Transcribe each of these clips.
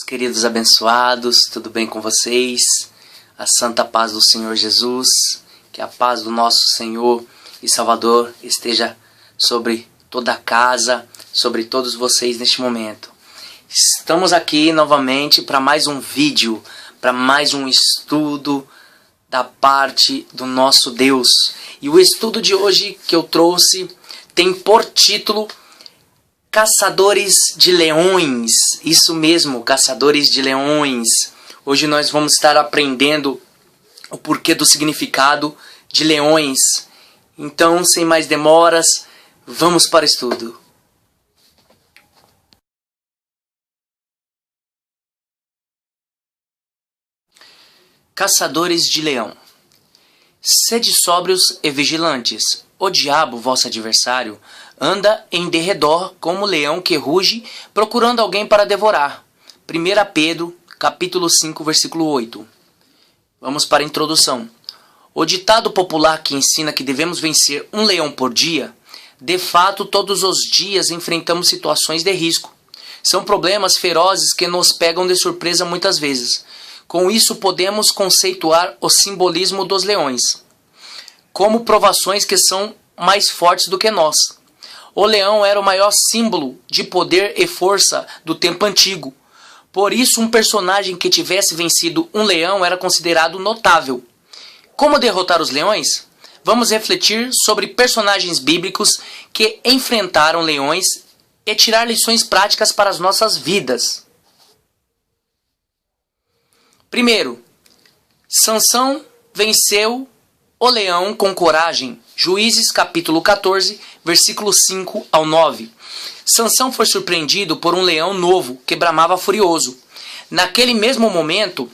Queridos abençoados, tudo bem com vocês? A santa paz do Senhor Jesus, que a paz do nosso Senhor e Salvador esteja sobre toda a casa, sobre todos vocês neste momento. Estamos aqui novamente para mais um vídeo, para mais um estudo da parte do nosso Deus. E o estudo de hoje que eu trouxe tem por título Caçadores de Leões. Isso mesmo, Caçadores de Leões. Hoje nós vamos estar aprendendo o porquê do significado de leões. Então, sem mais demoras, vamos para o estudo. Caçadores de leão. Sede sóbrios e vigilantes. O diabo, vosso adversário, anda em derredor como leão que ruge, procurando alguém para devorar. 1 Pedro, capítulo 5, versículo 8. Vamos para a introdução. O ditado popular que ensina que devemos vencer um leão por dia, de fato, todos os dias enfrentamos situações de risco. São problemas ferozes que nos pegam de surpresa muitas vezes. Com isso, podemos conceituar o simbolismo dos leões como provações que são mais fortes do que nós. O leão era o maior símbolo de poder e força do tempo antigo. Por isso, um personagem que tivesse vencido um leão era considerado notável. Como derrotar os leões? Vamos refletir sobre personagens bíblicos que enfrentaram leões e tirar lições práticas para as nossas vidas. Primeiro, Sansão venceu o leão com coragem. Juízes capítulo 14, versículos 5 ao 9. Sansão foi surpreendido por um leão novo que bramava furioso. Naquele mesmo momento,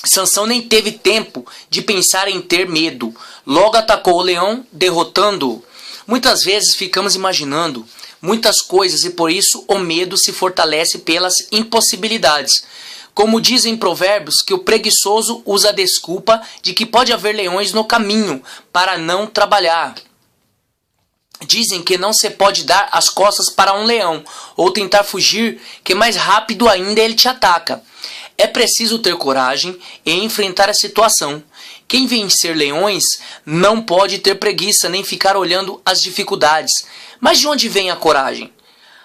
Sansão nem teve tempo de pensar em ter medo. Logo atacou o leão, derrotando-o. Muitas vezes ficamos imaginando muitas coisas e por isso o medo se fortalece pelas impossibilidades. Como dizem Provérbios, que o preguiçoso usa a desculpa de que pode haver leões no caminho para não trabalhar. Dizem que não se pode dar as costas para um leão ou tentar fugir, que mais rápido ainda ele te ataca. É preciso ter coragem e enfrentar a situação. Quem vencer leões não pode ter preguiça nem ficar olhando as dificuldades. Mas de onde vem a coragem?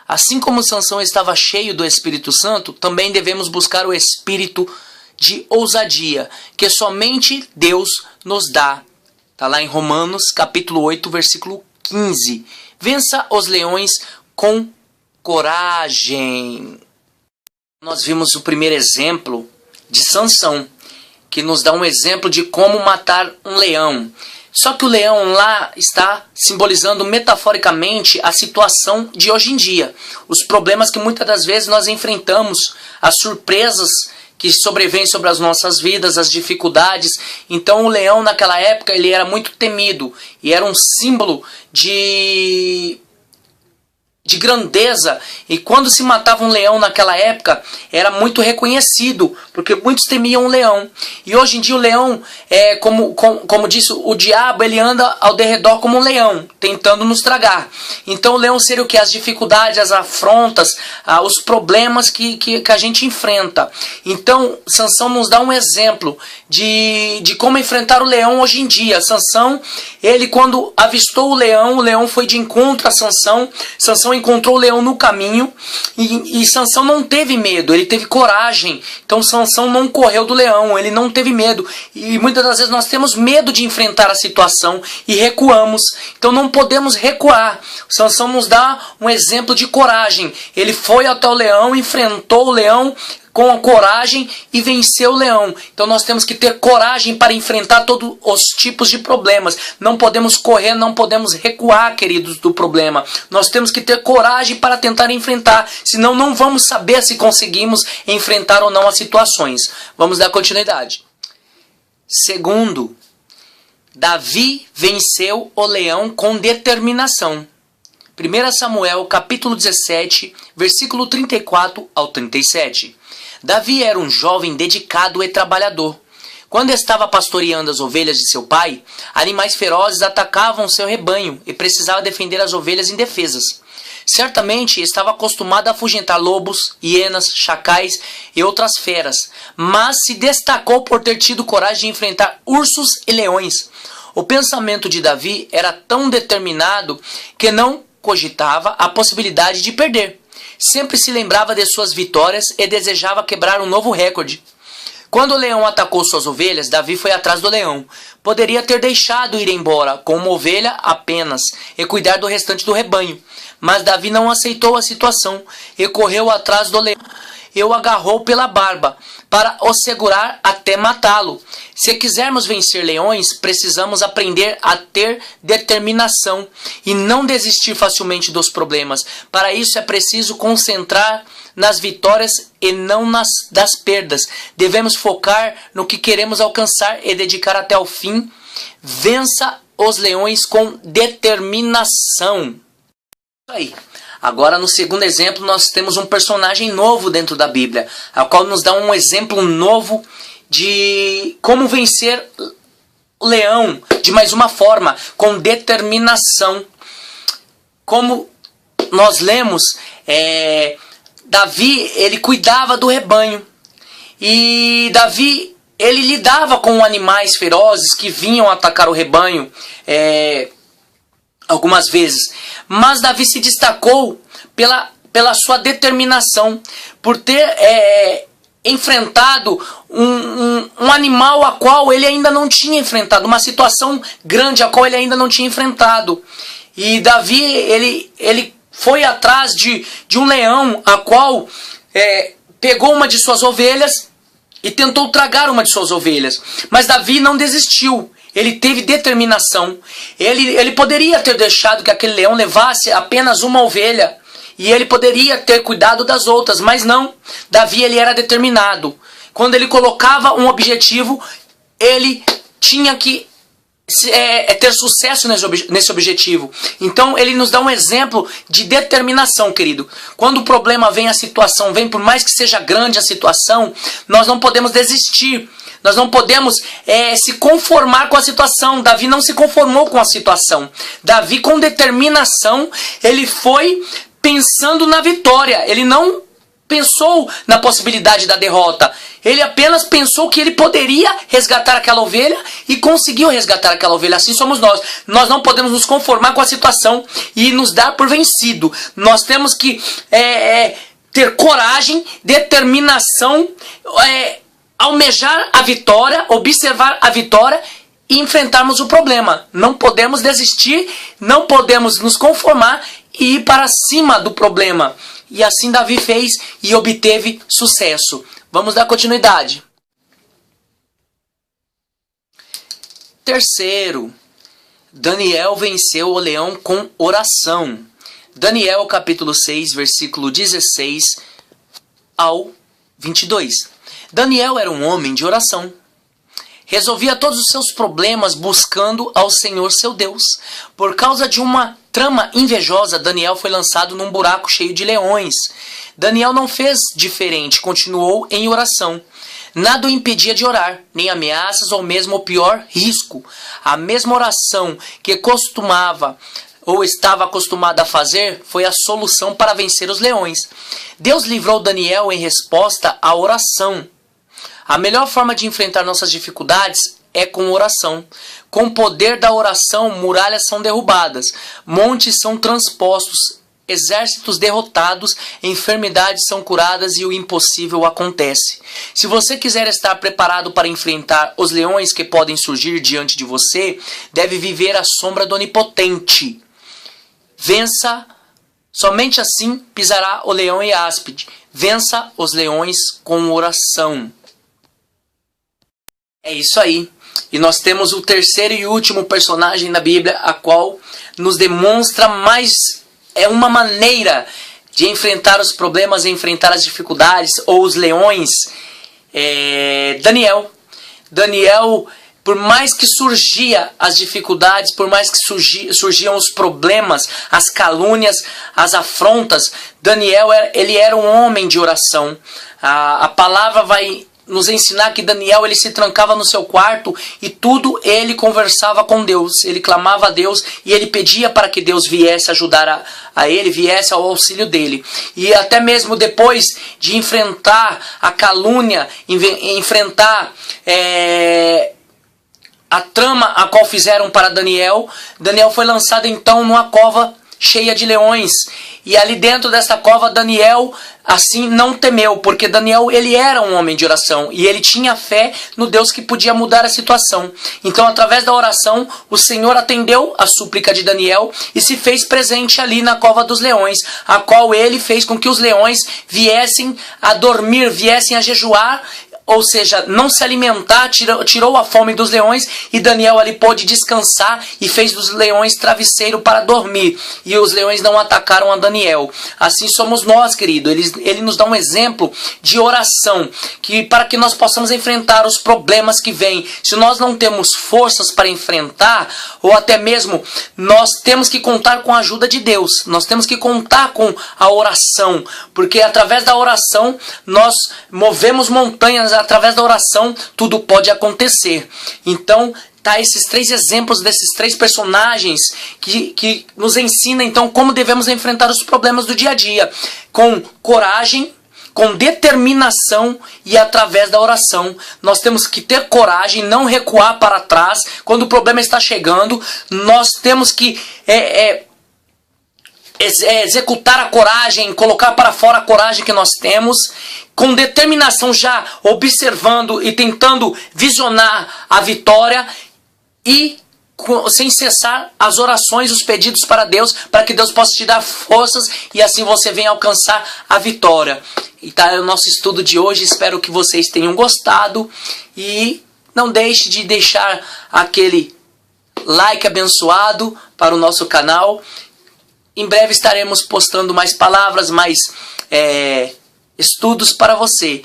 Assim como Sansão estava cheio do Espírito Santo, também devemos buscar o espírito de ousadia, que somente Deus nos dá. Está lá em Romanos, capítulo 8, versículo 15. Vença os leões com coragem. Nós vimos o primeiro exemplo de Sansão, que nos dá um exemplo de como matar um leão. Só que o leão lá está simbolizando metaforicamente a situação de hoje em dia. Os problemas que muitas das vezes nós enfrentamos, as surpresas que sobrevêm sobre as nossas vidas, as dificuldades. Então o leão naquela época ele era muito temido e era um símbolo de grandeza, e quando se matava um leão naquela época era muito reconhecido, porque muitos temiam o leão. E hoje em dia o leão, como disse o diabo, ele anda ao derredor como um leão, tentando nos tragar. Então o leão seria o que? As dificuldades, as afrontas, os problemas que a gente enfrenta. Então Sansão nos dá um exemplo de como enfrentar o leão hoje em dia. Sansão, ele quando avistou o leão foi de encontro a Sansão. Sansão encontrou o leão no caminho e Sansão não teve medo, ele teve coragem. Então Sansão não correu do leão, ele não teve medo. E muitas das vezes nós temos medo de enfrentar a situação e recuamos. Então não podemos recuar. Sansão nos dá um exemplo de coragem. Ele foi até o leão, enfrentou o leão com a coragem e venceu o leão. Então nós temos que ter coragem para enfrentar todos os tipos de problemas. Não podemos correr, não podemos recuar, queridos, do problema. Nós temos que ter coragem para tentar enfrentar, senão não vamos saber se conseguimos enfrentar ou não as situações. Vamos dar continuidade. Segundo, Davi venceu o leão com determinação. 1 Samuel, capítulo 17, versículo 34 ao 37. Davi era um jovem dedicado e trabalhador. Quando estava pastoreando as ovelhas de seu pai, animais ferozes atacavam seu rebanho e precisava defender as ovelhas indefesas. Certamente estava acostumado a afugentar lobos, hienas, chacais e outras feras, mas se destacou por ter tido coragem de enfrentar ursos e leões. O pensamento de Davi era tão determinado que não cogitava a possibilidade de perder. Sempre se lembrava de suas vitórias e desejava quebrar um novo recorde. Quando o leão atacou suas ovelhas, Davi foi atrás do leão. Poderia ter deixado ir embora com uma ovelha apenas e cuidar do restante do rebanho. Mas Davi não aceitou a situação e correu atrás do leão e o agarrou pela barba para o segurar até matá-lo. Se quisermos vencer leões, precisamos aprender a ter determinação e não desistir facilmente dos problemas. Para isso é preciso concentrar nas vitórias e não das perdas. Devemos focar no que queremos alcançar e dedicar até o fim. Vença os leões com determinação. Isso aí. Agora, no segundo exemplo, nós temos um personagem novo dentro da Bíblia, a qual nos dá um exemplo novo de como vencer o leão de mais uma forma, com determinação. Como nós lemos, Davi, ele cuidava do rebanho. E Davi, ele lidava com animais ferozes que vinham atacar o rebanho algumas vezes. Mas Davi se destacou pela sua determinação, por ter enfrentado um animal a qual ele ainda não tinha enfrentado, uma situação grande a qual ele ainda não tinha enfrentado. E Davi, ele foi atrás de um leão a qual pegou uma de suas ovelhas e tentou tragar uma de suas ovelhas. Mas Davi não desistiu. Ele teve determinação. Ele poderia ter deixado que aquele leão levasse apenas uma ovelha. E ele poderia ter cuidado das outras. Mas não. Davi, ele era determinado. Quando ele colocava um objetivo, ele tinha que ter sucesso nesse objetivo. Então ele nos dá um exemplo de determinação, querido. Quando o problema vem, a situação vem, por mais que seja grande a situação, nós não podemos desistir. Nós não podemos se conformar com a situação. Davi não se conformou com a situação. Davi, com determinação, ele foi pensando na vitória. Ele não pensou na possibilidade da derrota. Ele apenas pensou que ele poderia resgatar aquela ovelha e conseguiu resgatar aquela ovelha. Assim somos nós. Nós não podemos nos conformar com a situação e nos dar por vencido. Nós temos que ter coragem, determinação, almejar a vitória, observar a vitória e enfrentarmos o problema. Não podemos desistir, não podemos nos conformar e ir para cima do problema. E assim Davi fez e obteve sucesso. Vamos dar continuidade. Terceiro, Daniel venceu o leão com oração. Daniel capítulo 6, versículo 16 ao 22. Daniel era um homem de oração. Resolvia todos os seus problemas buscando ao Senhor seu Deus. Por causa de uma trama invejosa, Daniel foi lançado num buraco cheio de leões. Daniel não fez diferente, continuou em oração. Nada o impedia de orar, nem ameaças ou mesmo o pior risco. A mesma oração que costumava ou estava acostumado a fazer foi a solução para vencer os leões. Deus livrou Daniel em resposta à oração. A melhor forma de enfrentar nossas dificuldades é com oração. Com o poder da oração, muralhas são derrubadas, montes são transpostos, exércitos derrotados, enfermidades são curadas e o impossível acontece. Se você quiser estar preparado para enfrentar os leões que podem surgir diante de você, deve viver à sombra do Onipotente. Vença, somente assim pisará o leão e a áspide. Vença os leões com oração. É isso aí. E nós temos o terceiro e último personagem da Bíblia, a qual nos demonstra mais uma maneira de enfrentar os problemas, enfrentar as dificuldades ou os leões. Daniel. Daniel, por mais que surgiam as dificuldades, por mais que surgiam os problemas, as calúnias, as afrontas, Daniel, ele era um homem de oração. A palavra vai nos ensinar que Daniel ele se trancava no seu quarto e tudo ele conversava com Deus, ele clamava a Deus e ele pedia para que Deus viesse ajudar a ele, viesse ao auxílio dele. E até mesmo depois de enfrentar a calúnia, enfrentar a trama a qual fizeram para Daniel, Daniel foi lançado então numa cova cheia de leões. E ali dentro dessa cova, Daniel assim não temeu, porque Daniel ele era um homem de oração e ele tinha fé no Deus que podia mudar a situação. Então, através da oração, o Senhor atendeu a súplica de Daniel e se fez presente ali na cova dos leões, a qual ele fez com que os leões viessem a dormir, viessem a jejuar, ou seja, não se alimentar, tirou a fome dos leões, e Daniel ali pôde descansar e fez dos leões travesseiro para dormir, e os leões não atacaram a Daniel. Assim somos nós, querido. Ele nos dá um exemplo de oração, que para que nós possamos enfrentar os problemas que vêm. Se nós não temos forças para enfrentar, ou até mesmo nós temos que contar com a ajuda de Deus, nós temos que contar com a oração, porque através da oração nós movemos montanhas, através da oração tudo pode acontecer. Então tá esses 3 exemplos desses 3 personagens que nos ensina então como devemos enfrentar os problemas do dia a dia, com coragem, com determinação e através da oração. Nós temos que ter coragem, não recuar para trás quando o problema está chegando. Nós temos que executar a coragem, colocar para fora a coragem que nós temos, com determinação, já observando e tentando visionar a vitória, e sem cessar as orações, os pedidos para Deus, para que Deus possa te dar forças e assim você venha alcançar a vitória. E tá é o nosso estudo de hoje. Espero que vocês tenham gostado e não deixe de deixar aquele like abençoado para o nosso canal. Em breve estaremos postando mais palavras, mais estudos para você.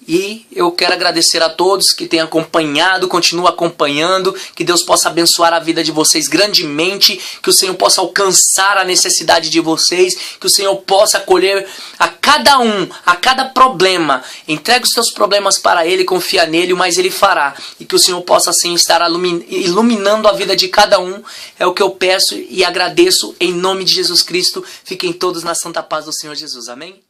E eu quero agradecer a todos que têm acompanhado, continuam acompanhando, que Deus possa abençoar a vida de vocês grandemente, que o Senhor possa alcançar a necessidade de vocês, que o Senhor possa acolher a cada problema. Entregue os seus problemas para Ele, confia nele, mas Ele fará. E que o Senhor possa assim estar iluminando a vida de cada um. É o que eu peço e agradeço em nome de Jesus Cristo. Fiquem todos na santa paz do Senhor Jesus. Amém?